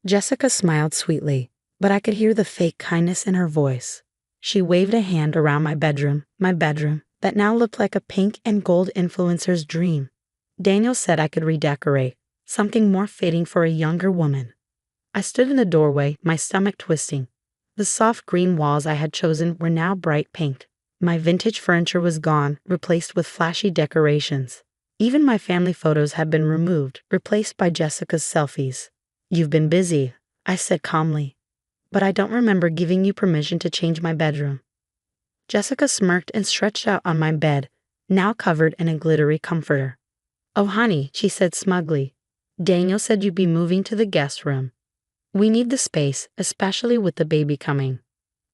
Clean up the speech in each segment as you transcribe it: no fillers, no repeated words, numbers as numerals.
Jessica smiled sweetly, but I could hear the fake kindness in her voice. She waved a hand around my bedroom, that now looked like a pink and gold influencer's dream. Daniel said I could redecorate, something more fitting for a younger woman. I stood in the doorway, my stomach twisting. The soft green walls I had chosen were now bright pink. My vintage furniture was gone, replaced with flashy decorations. Even my family photos had been removed, replaced by Jessica's selfies. "You've been busy," I said calmly, "but I don't remember giving you permission to change my bedroom." Jessica smirked and stretched out on my bed, now covered in a glittery comforter. "Oh honey," she said smugly, "Daniel said you'd be moving to the guest room. We need the space, especially with the baby coming."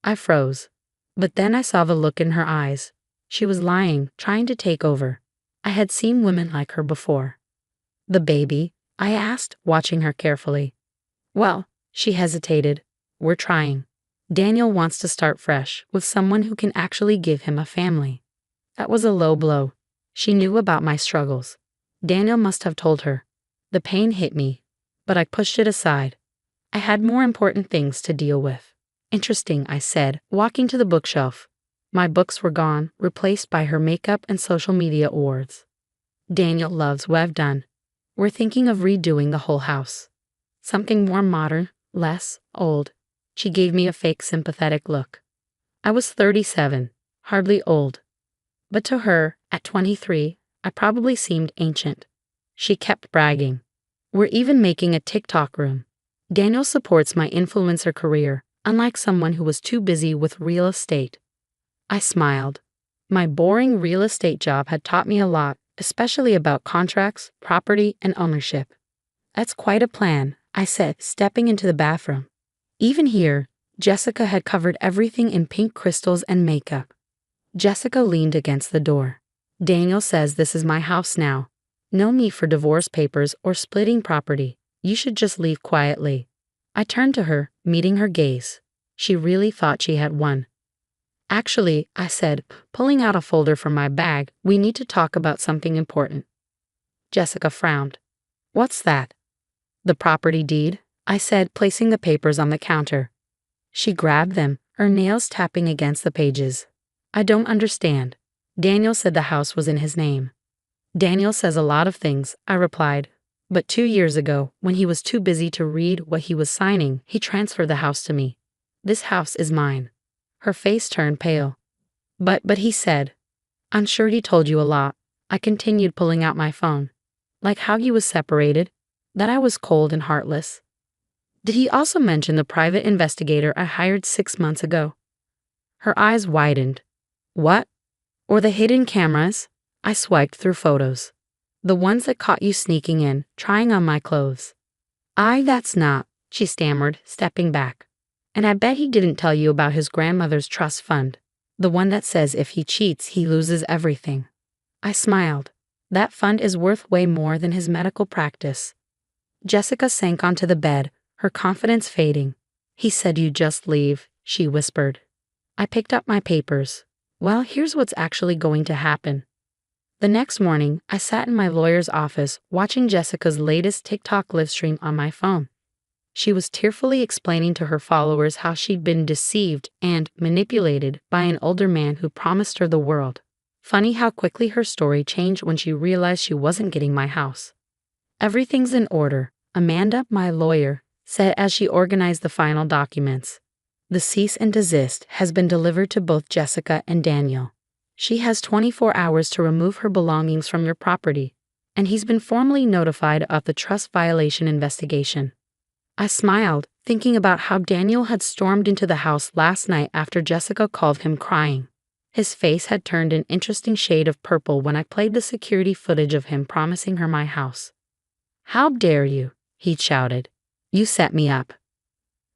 I froze, but then I saw the look in her eyes. She was lying, trying to take over. I had seen women like her before. "The baby?" I asked, watching her carefully. "Well," she hesitated, "we're trying. Daniel wants to start fresh, with someone who can actually give him a family." That was a low blow. She knew about my struggles. Daniel must have told her. The pain hit me, but I pushed it aside. I had more important things to deal with. "Interesting," I said, walking to the bookshelf. My books were gone, replaced by her makeup and social media awards. "Daniel loves what I've done. We're thinking of redoing the whole house. Something more modern, less old." She gave me a fake sympathetic look. I was 37, hardly old. But to her, at 23, I probably seemed ancient. She kept bragging. "We're even making a TikTok room. Daniel supports my influencer career, unlike someone who was too busy with real estate." I smiled. My boring real estate job had taught me a lot, especially about contracts, property, and ownership. "That's quite a plan," I said, stepping into the bathroom. Even here, Jessica had covered everything in pink crystals and makeup. Jessica leaned against the door. "Daniel says this is my house now. No need for divorce papers or splitting property. You should just leave quietly." I turned to her, meeting her gaze. She really thought she had won. "Actually," I said, pulling out a folder from my bag, "we need to talk about something important." Jessica frowned. "What's that?" "The property deed," I said, placing the papers on the counter. She grabbed them, her nails tapping against the pages. "I don't understand. Daniel said the house was in his name." "Daniel says a lot of things," I replied. "But 2 years ago, when he was too busy to read what he was signing, he transferred the house to me. This house is mine." Her face turned pale. But he said." "I'm sure he told you a lot." I continued, pulling out my phone. "Like how he was separated, that I was cold and heartless." "Did he also mention the private investigator I hired 6 months ago?" Her eyes widened. "What? Or the hidden cameras?" I swiped through photos. "The ones that caught you sneaking in, trying on my clothes." That's not," she stammered, stepping back. "And I bet he didn't tell you about his grandmother's trust fund, the one that says if he cheats, he loses everything." I smiled. "That fund is worth way more than his medical practice." Jessica sank onto the bed, her confidence fading. "He said you'd just leave," she whispered. I picked up my papers. "Well, here's what's actually going to happen." The next morning, I sat in my lawyer's office watching Jessica's latest TikTok livestream on my phone. She was tearfully explaining to her followers how she'd been deceived and manipulated by an older man who promised her the world. Funny how quickly her story changed when she realized she wasn't getting my house. "Everything's in order," Amanda, my lawyer, said as she organized the final documents. "The cease and desist has been delivered to both Jessica and Daniel. She has 24 hours to remove her belongings from your property, and he's been formally notified of the trust violation investigation." I smiled, thinking about how Daniel had stormed into the house last night after Jessica called him crying. His face had turned an interesting shade of purple when I played the security footage of him promising her my house. "How dare you?" he shouted. "You set me up."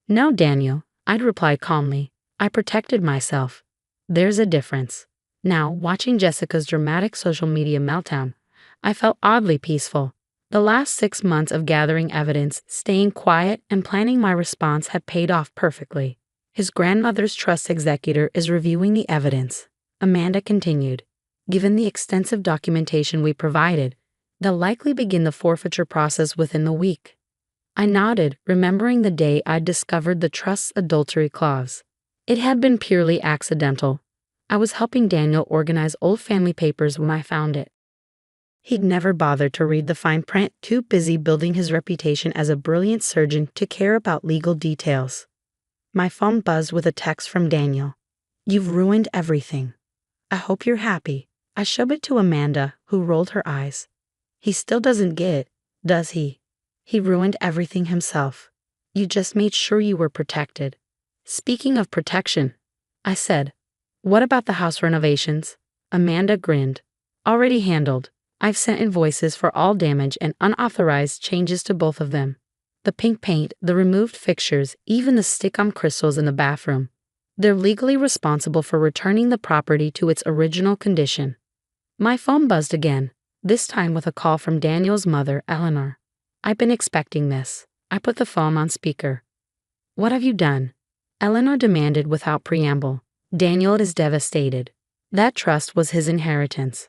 "No, Daniel," I'd replied calmly. "I protected myself. There's a difference." Now, watching Jessica's dramatic social media meltdown, I felt oddly peaceful. The last 6 months of gathering evidence, staying quiet, and planning my response had paid off perfectly. "His grandmother's trust executor is reviewing the evidence," Amanda continued. "Given the extensive documentation we provided, they'll likely begin the forfeiture process within the week." I nodded, remembering the day I'd discovered the trust's adultery clause. It had been purely accidental. I was helping Daniel organize old family papers when I found it. He'd never bothered to read the fine print, too busy building his reputation as a brilliant surgeon to care about legal details. My phone buzzed with a text from Daniel. "You've ruined everything. I hope you're happy." I showed it to Amanda, who rolled her eyes. "He still doesn't get it, does he? He ruined everything himself. You just made sure you were protected." "Speaking of protection," I said, "what about the house renovations?" Amanda grinned. "Already handled. I've sent invoices for all damage and unauthorized changes to both of them. The pink paint, the removed fixtures, even the stick-on crystals in the bathroom. They're legally responsible for returning the property to its original condition." My phone buzzed again, this time with a call from Daniel's mother, Eleanor. "I've been expecting this." I put the phone on speaker. "What have you done?" Eleanor demanded without preamble. "Daniel is devastated. That trust was his inheritance."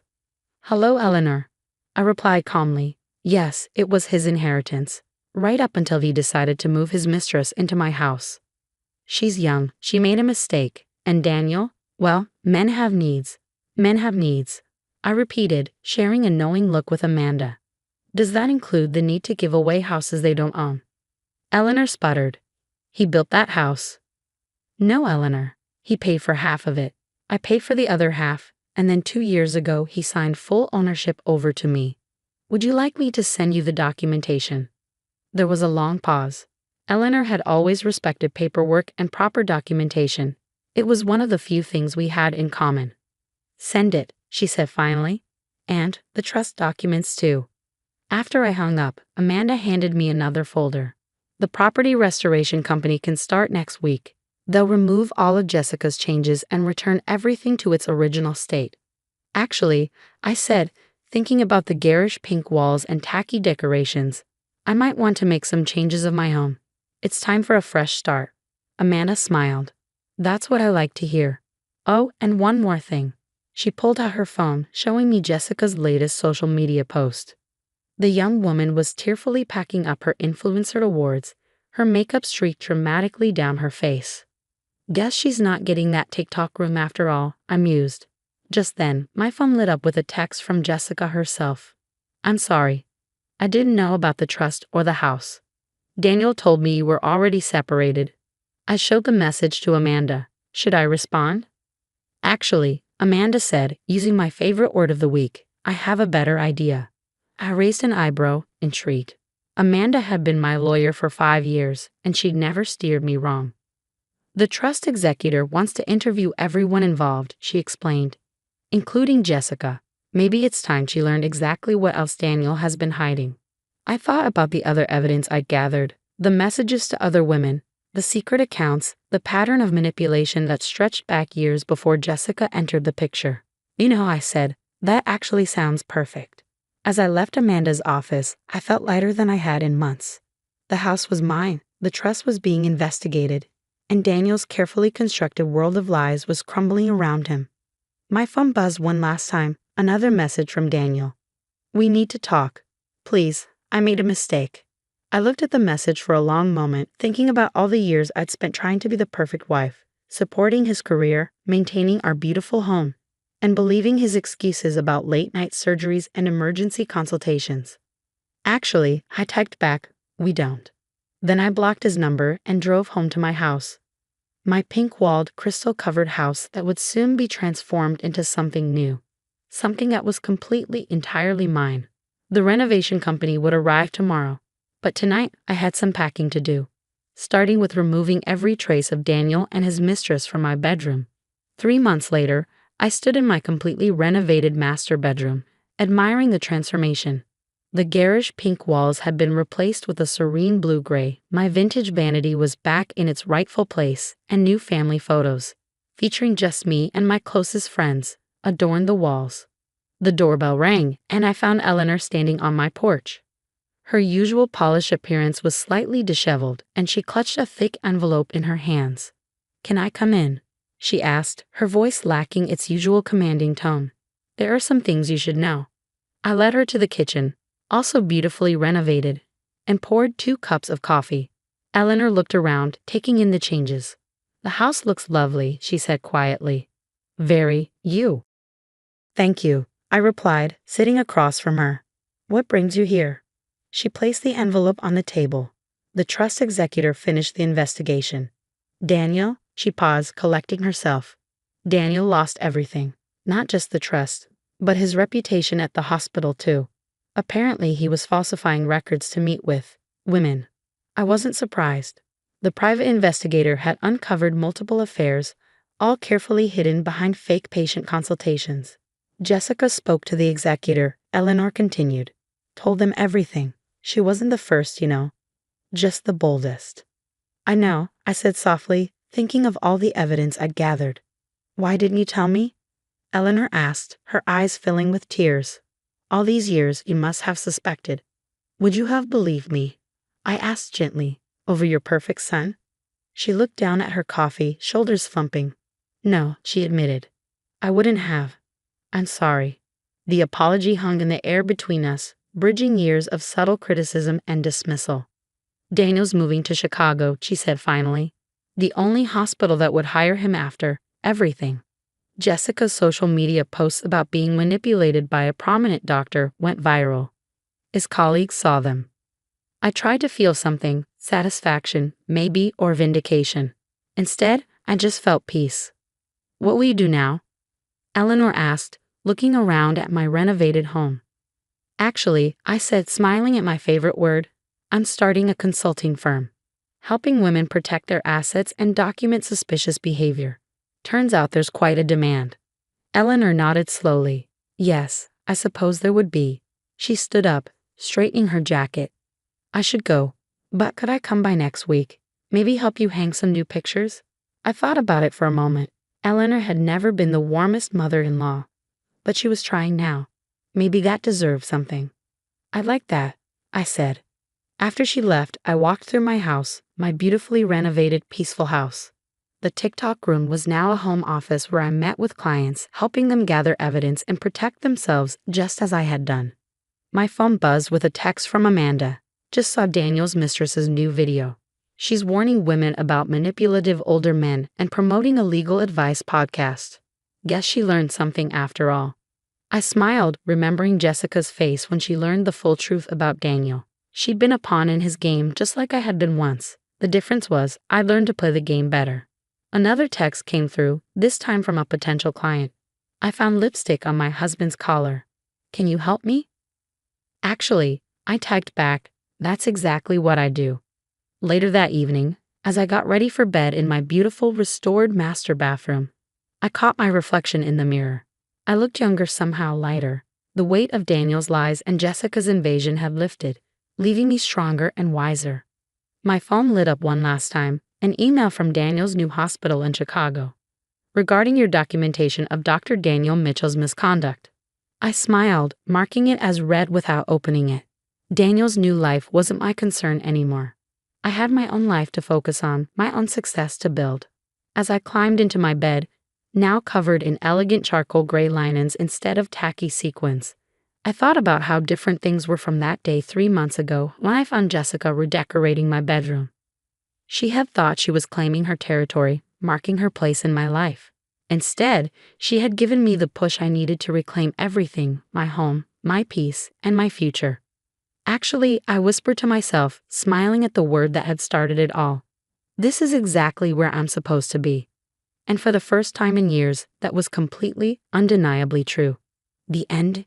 "Hello, Eleanor." I replied calmly. Yes, it was his inheritance, right up until he decided to move his mistress into my house. She's young, she made a mistake, and Daniel, well, men have needs. Men have needs. I repeated, sharing a knowing look with Amanda. "Does that include the need to give away houses they don't own?" Eleanor sputtered. "He built that house." "No, Eleanor. He paid for half of it. I paid for the other half, and then 2 years ago he signed full ownership over to me. Would you like me to send you the documentation?" There was a long pause. Eleanor had always respected paperwork and proper documentation. It was one of the few things we had in common. "Send it," she said finally. "And the trust documents too." After I hung up, Amanda handed me another folder. "The property restoration company can start next week. They'll remove all of Jessica's changes and return everything to its original state." "Actually," I said, thinking about the garish pink walls and tacky decorations, "I might want to make some changes of my own. It's time for a fresh start." Amanda smiled. "That's what I like to hear. Oh, and one more thing." She pulled out her phone, showing me Jessica's latest social media post. The young woman was tearfully packing up her influencer awards, her makeup streaked dramatically down her face. "Guess she's not getting that TikTok room after all," I mused. Just then, my phone lit up with a text from Jessica herself. "I'm sorry. I didn't know about the trust or the house. Daniel told me you were already separated." I showed the message to Amanda. Should I respond? "Actually," Amanda said, using my favorite word of the week, "I have a better idea." I raised an eyebrow, intrigued. Amanda had been my lawyer for 5 years, and she'd never steered me wrong. "The trust executor wants to interview everyone involved," she explained, "including Jessica. Maybe it's time she learned exactly what else Daniel has been hiding." I thought about the other evidence I'd gathered, the messages to other women, the secret accounts, the pattern of manipulation that stretched back years before Jessica entered the picture. "You know," I said, "that actually sounds perfect." As I left Amanda's office, I felt lighter than I had in months. The house was mine, the trust was being investigated, and Daniel's carefully constructed world of lies was crumbling around him. My phone buzzed one last time, another message from Daniel. "We need to talk. Please, I made a mistake." I looked at the message for a long moment, thinking about all the years I'd spent trying to be the perfect wife, supporting his career, maintaining our beautiful home, and believing his excuses about late-night surgeries and emergency consultations. Actually, I typed back, "We don't." Then I blocked his number and drove home to my house. My pink-walled, crystal-covered house that would soon be transformed into something new. Something that was completely, entirely mine. The renovation company would arrive tomorrow. But tonight, I had some packing to do, starting with removing every trace of Daniel and his mistress from my bedroom. 3 months later, I stood in my completely renovated master bedroom, admiring the transformation. The garish pink walls had been replaced with a serene blue-gray. My vintage vanity was back in its rightful place, and new family photos, featuring just me and my closest friends, adorned the walls. The doorbell rang, and I found Eleanor standing on my porch. Her usual polished appearance was slightly disheveled, and she clutched a thick envelope in her hands. "Can I come in?" she asked, her voice lacking its usual commanding tone. "There are some things you should know." I led her to the kitchen, also beautifully renovated. and poured 2 cups of coffee. Eleanor looked around, taking in the changes. "The house looks lovely," she said quietly. "Very, you." "Thank you," I replied, sitting across from her. "What brings you here?" She placed the envelope on the table. "The trust executor finished the investigation." "Daniel?" She paused, collecting herself. "Daniel lost everything. Not just the trust, but his reputation at the hospital too. Apparently he was falsifying records to meet with women." I wasn't surprised. The private investigator had uncovered multiple affairs, all carefully hidden behind fake patient consultations. Jessica spoke to the executor, Eleanor continued. "Told them everything. She wasn't the first, just the boldest." "I know," I said softly, thinking of all the evidence I'd gathered. "Why didn't you tell me?" Eleanor asked, her eyes filling with tears. "All these years you must have suspected. Would you have believed me?" I asked gently, "over your perfect son?" She looked down at her coffee, shoulders thumping. "No," she admitted. "I wouldn't have. I'm sorry." The apology hung in the air between us, bridging years of subtle criticism and dismissal. "Daniel's moving to Chicago," she said finally. "The only hospital that would hire him after everything." Jessica's social media posts about being manipulated by a prominent doctor went viral. His colleagues saw them. I tried to feel something, satisfaction, maybe, or vindication. Instead, I just felt peace. "What will you do now?" Eleanor asked, looking around at my renovated home. "Actually," I said, smiling at my favorite word, "I'm starting a consulting firm, helping women protect their assets and document suspicious behavior. Turns out there's quite a demand." Eleanor nodded slowly. "Yes, I suppose there would be." She stood up, straightening her jacket. "I should go, but could I come by next week? Maybe help you hang some new pictures?" I thought about it for a moment. Eleanor had never been the warmest mother-in-law, but she was trying now. Maybe that deserved something. "I'd like that," I said. After she left, I walked through my house, my beautifully renovated, peaceful house. The TikTok room was now a home office where I met with clients, helping them gather evidence and protect themselves just as I had done. My phone buzzed with a text from Amanda. "Just saw Daniel's mistress's new video. She's warning women about manipulative older men and promoting a legal advice podcast. Guess she learned something after all." I smiled, remembering Jessica's face when she learned the full truth about Daniel. She'd been a pawn in his game just like I had been once. The difference was I learned to play the game better. Another text came through, this time from a potential client. "I found lipstick on my husband's collar. Can you help me?" Actually, I typed back, "That's exactly what I do." Later that evening, as I got ready for bed in my beautiful restored master bathroom, I caught my reflection in the mirror. I looked younger, somehow lighter. The weight of Daniel's lies and Jessica's invasion had lifted, leaving me stronger and wiser. My phone lit up one last time, an email from Daniel's new hospital in Chicago. "Regarding your documentation of Dr. Daniel Mitchell's misconduct." I smiled, marking it as read without opening it. Daniel's new life wasn't my concern anymore. I had my own life to focus on, my own success to build. As I climbed into my bed, now covered in elegant charcoal gray linens instead of tacky sequins, I thought about how different things were from that day 3 months ago when I found Jessica redecorating my bedroom. She had thought she was claiming her territory, marking her place in my life. Instead, she had given me the push I needed to reclaim everything: my home, my peace, and my future. Actually, I whispered to myself, smiling at the word that had started it all. This is exactly where I'm supposed to be. And for the first time in years, that was completely, undeniably true. The end